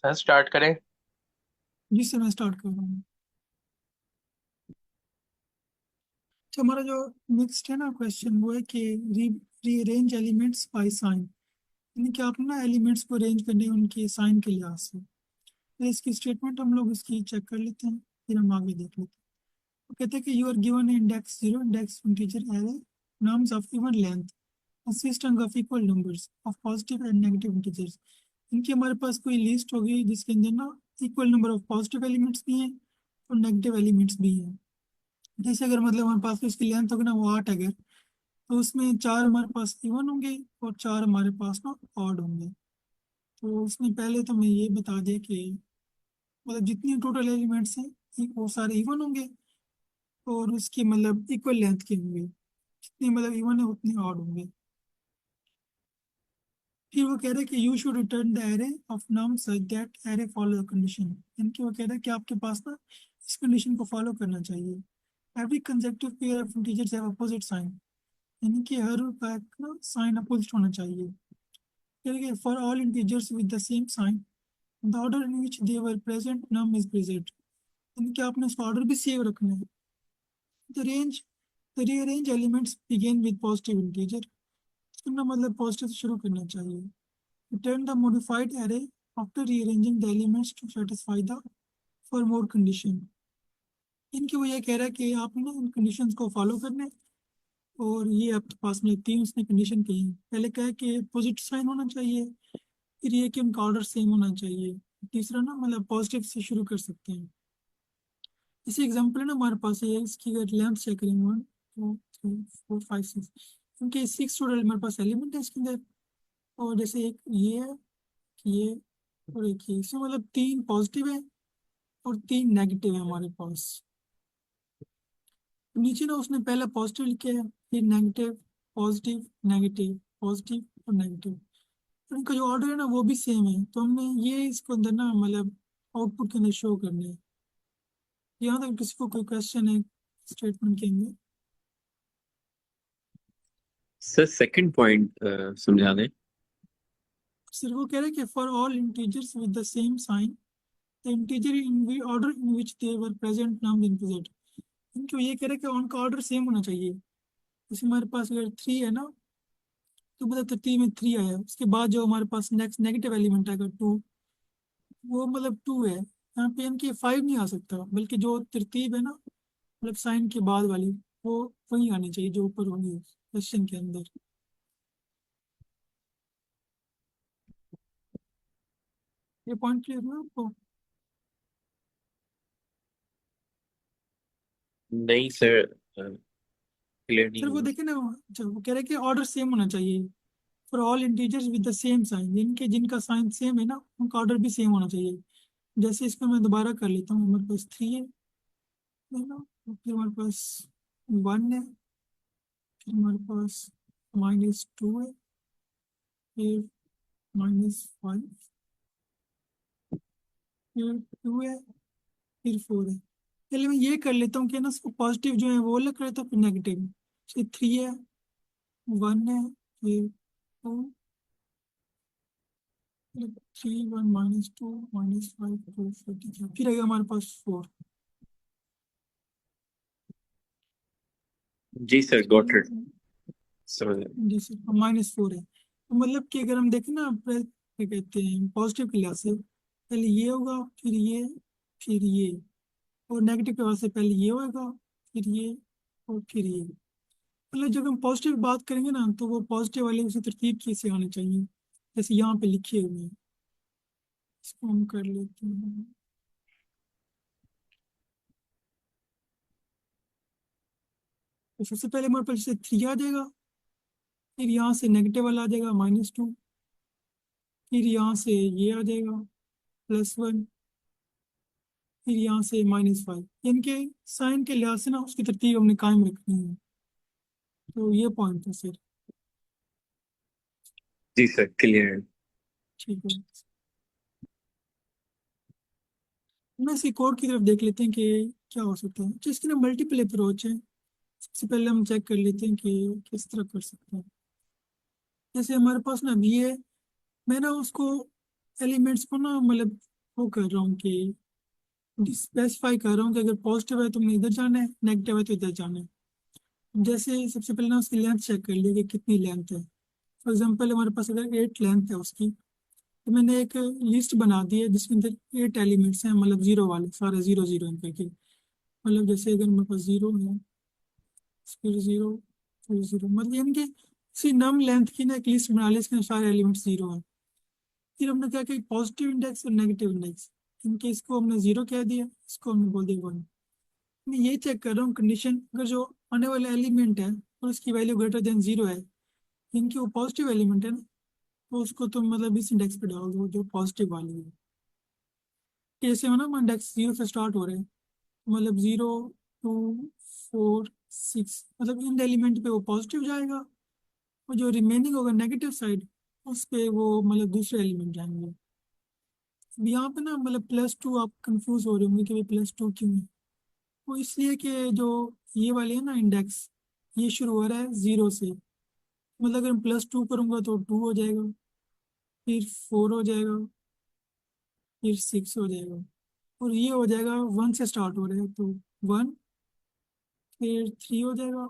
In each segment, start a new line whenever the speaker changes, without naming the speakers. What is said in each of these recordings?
Sir start करें।
जिससे मैं स्टार्ट कर रहा हूँ। तो हमारा जो नेक्स्ट है ना क्वेश्चन वो है कि रीअरेंज एलिमेंट्स बाय साइन, यानी कि आप ना एलिमेंट्स को अरेंज करने उनके साइन के लिहाज से। तो इसकी स्टेटमेंट हम लोग इसकी चेक कर लेते हैं, फिर हम आगे देख लेते हैं। वो कहते हैं कि you are given index zero index integer array nums of even length consisting of equal numbers of positive and negative integers। इनकी हमारे पास कोई लिस्ट होगी जिसके अंदर ना equal number of positive elements भी हैं और नेगेटिव एलिमेंट्स भी हैं। जैसे अगर मतलब हमारे पास इसकी लेंथ होगी ना वो 8 अगर, तो उसमें चार हमारे पास इवन होंगे और चार हमारे पास ना ऑड होंगे। तो उसमें पहले तो मैं ये बता दिया कि मतलब जितनी टोटल एलिमेंट्स हैं वो सारे इवन होंगे और उसकी मतलब इक्वल लेंथ के होंगे। जितनी मतलब इवन है उतने ऑड होंगे। फिर वो कह रहे हैं कि you should return the array of num such that array follow the condition, यानी कि वो कह रहे हैं कि आपके पास ना इस कंडीशन को फॉलो करना चाहिए। Every consecutive pair of integers have opposite sign, यानी कि हर पैक का साइन अपोजिट होना चाहिए। ठीक है, for all integers with the same sign the order in which they were present num is present, यानी कि आपने उसका ऑर्डर भी सेव रखना है। The range the rearrange elements begin with positive integer, इसका मतलब पॉजिटिव से शुरू करना चाहिए। Return the modified array after rearranging the elements to satisfy the for more condition। इनकी वो ये कह रहा है कि आपने इन कंडीशंस को फॉलो करना है। और ये आपके पास में तीन उसने कंडीशन कही है। पहले क्या है कि पॉजिटिव साइन होना चाहिए, फिर ये कि उनका ऑर्डर सेम होना चाहिए, तीसरा ना मतलब पॉजिटिव से शुरू कर सकते हैं। इसी एग्जांपल है ना हमारे पास है, इसकी अगर लेंथ चेक करेंगे 1 2 3 4 5 6, क्योंकि 6 टोटल हमारे पास एलिमेंट है इसके अंदर। और जैसे एक ये है, ये और एक ये, इसमें मतलब तीन पॉजिटिव है और तीन नेगेटिव है हमारे पास। नीचे ना उसने पहले पॉजिटिव लिखे है, फिर नेगेटिव, पॉजिटिव, नेगेटिव, पॉजिटिव और नेगेटिव। तो इनका जो ऑर्डर है ना वो भी सेम है, तो हमने ये इसको अंदर ना मतलब आउटपुट के अंदर शो करने हैं। यहाँ तक किसी को कोई क्वेश्चन है स्टेटमेंट के अंदर?
सर सेकंड पॉइंट समझा दें।
सिर्फ वो कह रहे हैं कि for all integers with the same sign the integer in order in which they were present num in present. इनको ये कह रहे हैं कि उनका ऑर्डर सेम होना चाहिए। जैसे हमारे पास अगर थ्री है ना, तो मतलब तरतीब में थ्री आया, उसके बाद जो हमारे पास नेक्स्ट नेगेटिव एलिमेंट आएगा टू, वो मतलब टू है। यहाँ पे इनकी फाइव नहीं आ सकता, बल्कि जो तरतीब है ना मतलब साइन के बाद वाली, वो वही आनी चाहिए जो ऊपर होगी क्वेश्चन के अंदर। ये पॉइंट क्लियर हुआ आपको?
नहीं सर, क्लियर नहीं
सर वो
हुआ।
देखे ना, अच्छा वो कह रहे हैं कि ऑर्डर सेम होना चाहिए for all integers with the same sign, जिनके जिनका साइन सेम है ना उनका ऑर्डर भी सेम होना चाहिए। जैसे इसको मैं दोबारा कर लेता हूँ, हमारे पास थ्री है ना, तो फिर हमारे पास वन है, फिर हमारे पास -2 है, फिर -5, फिर टू है, फिर फोर है। पहले मैं ये कर लेता हूँ कि ना उसको पॉजिटिव जो है वो अलग कर लेता हूँ, फिर नेगेटिव। फिर थ्री है, वन है, फिर टू, थ्री, वन, -2, -5, 2, फिर आएगा हमारे पास फोर।
जी सर, गॉट इट। समझ गया।
जी सर, -4 है। तो मतलब कि अगर हम देखें ना क्या कहते हैं पॉजिटिव के लिहाज से, पहले ये होगा, फिर ये, फिर ये। और नेगेटिव के वजह से पहले ये होगा, फिर ये, और फिर ये। मतलब जब हम पॉजिटिव बात करेंगे ना तो वो पॉजिटिव वाले उसी तरतीब की से आने चाहिए जैसे यहाँ पे लिखे हुए हैं। इसको हम कर लेते हैं। तो सबसे पहले हमारे पास जैसे थ्री आ जाएगा, फिर यहाँ से नेगेटिव वाला आ जाएगा -2, फिर यहाँ से ये आ जाएगा +1, फिर यहाँ से -5। इनके साइन के लिहाज से ना उसकी तरतीब हमने कायम रखनी है। तो ये पॉइंट है सर।
जी सर, क्लियर है।
ठीक है, मैं इसी कोड की तरफ देख लेते हैं कि क्या हो सकता है। तो इसकी ना मल्टीपल अप्रोच है। सबसे पहले हम चेक कर लेते हैं कि किस तरह कर सकते हैं। जैसे हमारे पास ना बी है, मैं ना उसको एलिमेंट्स को ना मतलब वो कर रहा हूँ कि स्पेसिफाई कर रहा हूँ कि अगर पॉजिटिव है तो हमने इधर जाना है, नेगेटिव है तो इधर जाना है। जैसे सबसे पहले ना उसकी लेंथ चेक कर ली कि कितनी लेंथ है। फॉर एग्जाम्पल हमारे पास अगर 8 लेंथ है उसकी, तो मैंने एक लिस्ट बना दी है जिसके अंदर 8 एलिमेंट्स हैं, मतलब जीरो वाले सारे, जीरो जीरो इनके। मतलब जैसे अगर मेरे पास जीरो है, फिर जीरो, फिर जीरो, मतलब इनके उसी नम लेंथ की ना एक लिस्ट बना ली, इसके अंदर सारे एलिमेंट्स जीरो हैं। फिर हमने क्या किया, पॉजिटिव इंडेक्स और नेगेटिव इंडेक्स, इनके इसको हमने जीरो कह दिया, इसको हमने बोल दिया वन। मैं ये चेक कर रहा हूँ कंडीशन, अगर जो आने वाला एलिमेंट है और उसकी वैल्यू ग्रेटर देन जीरो है, इनकी वो पॉजिटिव एलिमेंट है ना, तो उसको तुम मतलब इस इंडेक्स पे डाल दो जो पॉजिटिव वाली है। कैसे हो ना, इंडेक्स जीरो से स्टार्ट हो रहे हैं, मतलब जीरो, टू, फोर, सिक्स, मतलब इन एलिमेंट पे वो पॉजिटिव जाएगा, और जो रिमेनिंग होगा नेगेटिव साइड, उस पे वो मतलब दूसरे एलिमेंट जाएंगे। अब यहाँ पे ना मतलब प्लस टू आप कंफ्यूज हो रहे होंगे कि भाई प्लस टू क्यों है। वो इसलिए कि जो ये वाले है ना इंडेक्स, ये शुरू हो रहा है जीरो से, मतलब अगर मैं प्लस टू करूंगा तो टू हो जाएगा, फिर फोर हो जाएगा, फिर सिक्स हो जाएगा, और ये हो जाएगा वन से स्टार्ट हो रहा है तो वन, फिर थ्री हो जाएगा,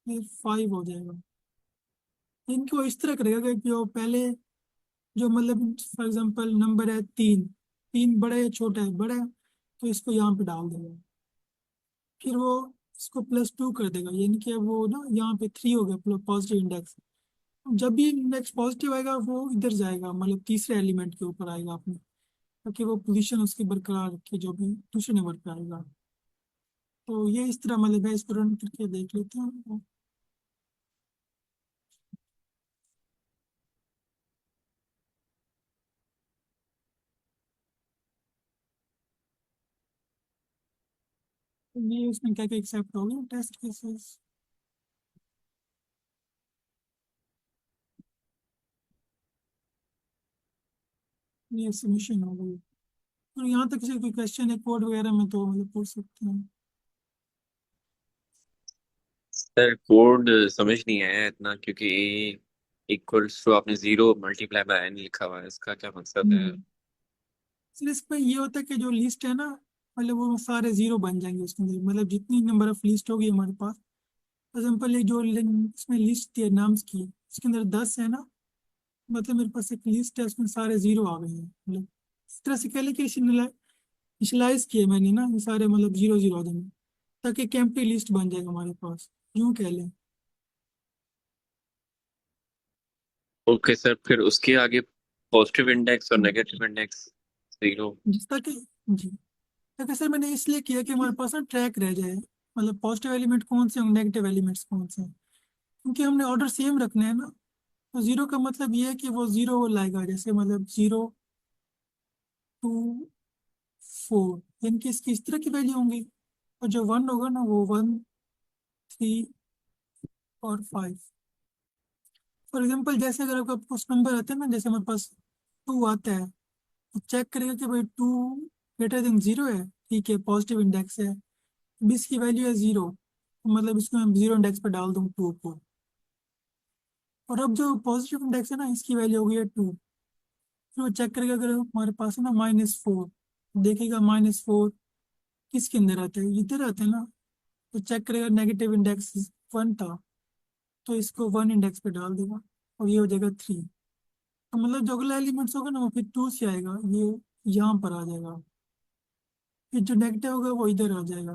फिर फाइव हो जाएगा। इनको इस तरह करेगा कि जो पहले, जो मतलब फॉर एग्जांपल नंबर है तीन, तीन बड़ा है छोटा है, बड़ा है तो इसको यहाँ पे डाल देगा, फिर वो इसको प्लस टू कर देगा, यानी कि वो ना यहाँ पे थ्री हो गया पॉजिटिव इंडेक्स। जब भी इंडेक्स पॉजिटिव आएगा वो इधर जाएगा, मतलब तीसरे एलिमेंट के ऊपर आएगा अपने, ताकि वो पोजीशन उसकी बरकरार रखे जो भी दूसरे नंबर पे आएगा। तो ये इस तरह मतलब है, इसको रन करके देख लेते हैं। ये उसमें क्या क्या एक्सेप्ट हो गया टेस्ट केसेस, ये सबमिशन हो गई। और यहाँ तक किसी कोई क्वेश्चन है कोड वगैरह में तो मतलब पूछ सकते हैं।
सर कोड समझ नहीं आया इतना, क्योंकि इक्वल्स टू आपने जीरो मल्टीप्लाई बाय एन लिखा हुआ है, इसका क्या मकसद है?
हम्म सर इसमें ये होता है कि जो लिस्ट है ना, मतलब वो सारे जीरो बन जाएंगे उसके अंदर, मतलब जितनी नंबर ऑफ लिस्ट होगी हमारे पास। फॉर एग्जाम्पल ये जो इसमें लिस्ट थी नाम्स की, इसके अंदर 10 है ना, मतलब मेरे पास एक लिस्ट है उसमें सारे जीरो आ गए हैं, मतलब इस तरह से कह लें कि इनिशियलाइज किए मैंने ना, ये सारे मतलब जीरो जीरो आ जाएंगे, ताकि एक एम्प्टी लिस्ट बन जाएगा हमारे पास, यूं कह लें।
ओके सर, फिर उसके आगे पॉजिटिव इंडेक्स और नेगेटिव इंडेक्स जीरो।
जिस तक जी, ताकि सर मैंने इसलिए किया कि हमारे पास ना ट्रैक रह जाए, मतलब पॉजिटिव एलिमेंट कौन से हैं, नेगेटिव एलिमेंट्स कौन से हैं, क्योंकि हमने ऑर्डर सेम रखना है ना। तो जीरो का मतलब ये है कि वो जीरो लाएगा, जैसे मतलब जीरो, टू, फोर, यानी कि इसकी इस तरह की वैल्यू होंगी, और जो वन होगा ना वो वन, थ्री और फाइव। फॉर एग्जाम्पल जैसे अगर आपका कुछ नंबर आता है ना, जैसे हमारे पास टू आता है, तो चेक करेगा कि भाई टू ग्रेटर देन जीरो है, ठीक है पॉजिटिव इंडेक्स है, बीस की वैल्यू है जीरो, तो मतलब इसको मैं जीरो इंडेक्स पे डाल दूँ टू को। और अब जो पॉजिटिव इंडेक्स है ना, इसकी वैल्यू हो गई है टू, फिर वो चेक करेगा, अगर हमारे पास है ना -4, देखेगा -4 किसके अंदर आता है, इधर आता है ना, तो चेक करेगा नेगेटिव इंडेक्स वन था, तो इसको वन इंडेक्स पे डाल देगा, और ये हो जाएगा थ्री। तो मतलब जो अगला एलिमेंट्स होगा ना वो फिर टू से आएगा, ये यहाँ पर आ जाएगा, फिर जो नेगेटिव होगा वो इधर आ जाएगा।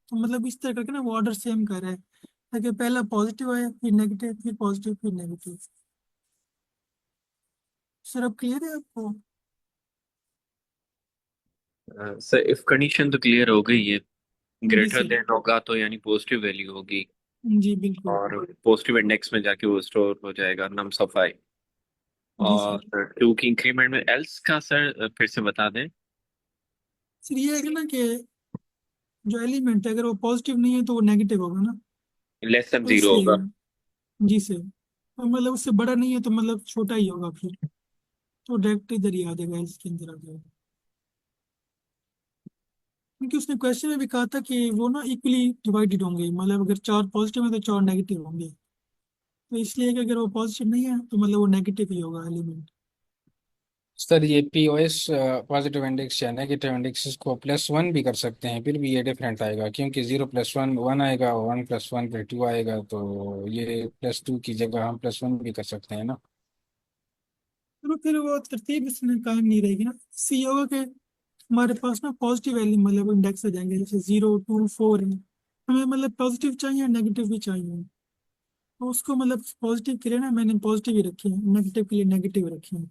तो मतलब इस तरह करके ना वो ऑर्डर सेम कर रहा है, ताकि पहला पॉजिटिव आए, फिर नेगेटिव, फिर पॉजिटिव, फिर नेगेटिव। सर अब क्लियर है आपको?
सर इफ कंडीशन तो क्लियर हो गई है,
जी
ग्रेटर
सर।
देन होगा तो यानी पॉजिटिव वैल्यू होगी,
जी बिल्कुल।
और पॉजिटिव इंडेक्स में जाके वो स्टोर हो जाएगा नम्स ऑफ आई।
जी सर।
और टू की इंक्रीमेंट में एल्स का सर फिर से बता दें।
सर ये है कि ना कि जो एलिमेंट है अगर वो पॉजिटिव नहीं है तो वो नेगेटिव होगा ना,
लेस देन
तो
जीरो
इसलिए।
होगा।
जी सर, और मतलब उससे बड़ा नहीं है तो मतलब छोटा ही होगा फिर, तो डायरेक्ट इधर ही आ जाएगा, इसके अंदर आ जाएगा। क्योंकि उसने क्वेश्चन में भी कहा था कि वो ना इक्वली डिवाइडेड होंगे, मतलब अगर चार पॉजिटिव है तो चार नेगेटिव होंगे, तो इसलिए कि अगर वो पॉजिटिव नहीं है तो मतलब वो नेगेटिव ही होगा एलिमेंट।
सर ये पीओएस पॉजिटिव इंडेक्स या नेगेटिव इंडेक्स को +1 भी कर सकते हैं, फिर भी ये डिफरेंट आएगा, क्योंकि 0 + 1 1 आएगा, 1 + 1 फिर 2 आएगा, तो ये +2 की जगह हम +1 भी कर सकते हैं ना।
तो फिर वो तरतीब इसमें कायम नहीं रहेगी ना। इससे ये होगा कि हमारे पास ना पॉजिटिव वैल्यू मतलब इंडेक्स आ जाएंगे, जैसे 0 2 4 है, हमें मतलब पॉजिटिव चाहिए नेगेटिव भी चाहिए। तो उसको मतलब पॉजिटिव के लिए ना मैंने पॉजिटिव ही रखी है, नेगेटिव के लिए नेगेटिव रखी है,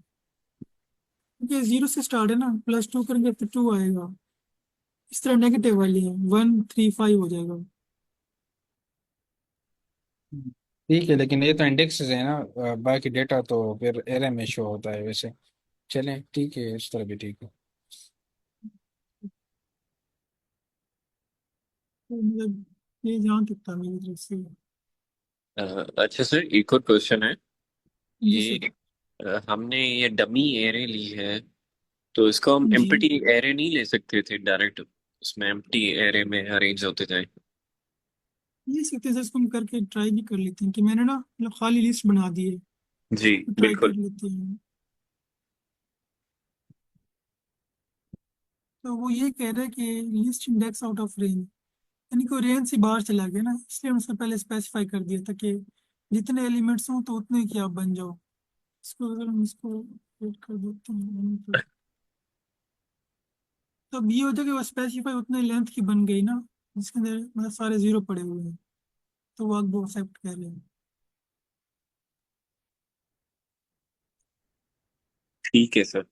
क्योंकि 0 से स्टार्ट है ना, +2 करेंगे तो 2 आएगा। इस तरह नेगेटिव वाली है 1 3 5 हो जाएगा।
ठीक है, लेकिन ये तो इंडेक्सेस है ना, बाकी डेटा तो फिर एरे में शो होता है वैसे। चलें ठीक है, इस तरह भी ठीक है।
तो मतलब ये जहाँ तक था मेरी तरफ से।
अच्छा सर, एक और क्वेश्चन है।
जी सर।
ये हमने ये डमी एरे ली है, तो इसको हम
जी
एम्प्टी एरे नहीं ले सकते थे डायरेक्ट, उसमें एम्प्टी एरे में अरेंज होते जाए।
ये सकते हैं सर, इसको हम करके ट्राई भी कर लेते हैं कि मैंने ना मतलब खाली लिस्ट बना दी है,
जी
तो ट्राई कर
बिल्कुल।
लेते हैं। तो वो ये कह रहा है कि list index out of range, यानी कोई रेंज से बाहर चला गया ना, इसलिए हम उसने पहले स्पेसिफाई कर दिया था कि जितने एलिमेंट्स हों तो उतने की आप बन जाओ। इसको अगर हम इसको ऐड कर देते हैं तो अब ये होता है कि वो स्पेसिफाई उतने लेंथ की बन गई ना, जिसके अंदर मतलब सारे जीरो पड़े हुए हैं, तो वो आप वो एक्सेप्ट कर लें।
ठीक है सर।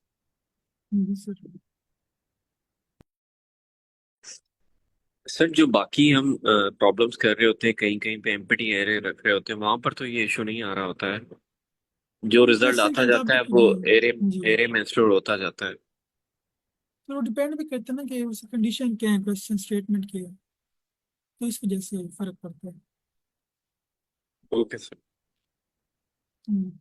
जी सर।
सर जो बाकी हम प्रॉब्लम्स कर रहे होते हैं, कहीं कहीं पे एम्प्टी एरे रख रहे होते हैं, वहां पर तो ये इशू नहीं आ रहा होता है। जो
वो
रिजल्ट
क्वेश्चन के
आता जाता है
मुताबिक
वो
जी।
एरे
जी
एरे में स्टोर होता जाता है।
तो वो डिपेंड भी करता है ना कि उस कंडीशन क्या है, क्वेश्चन स्टेटमेंट क्या है, तो इस वजह से फर्क पड़ता है।
Okay sir.
हम्म।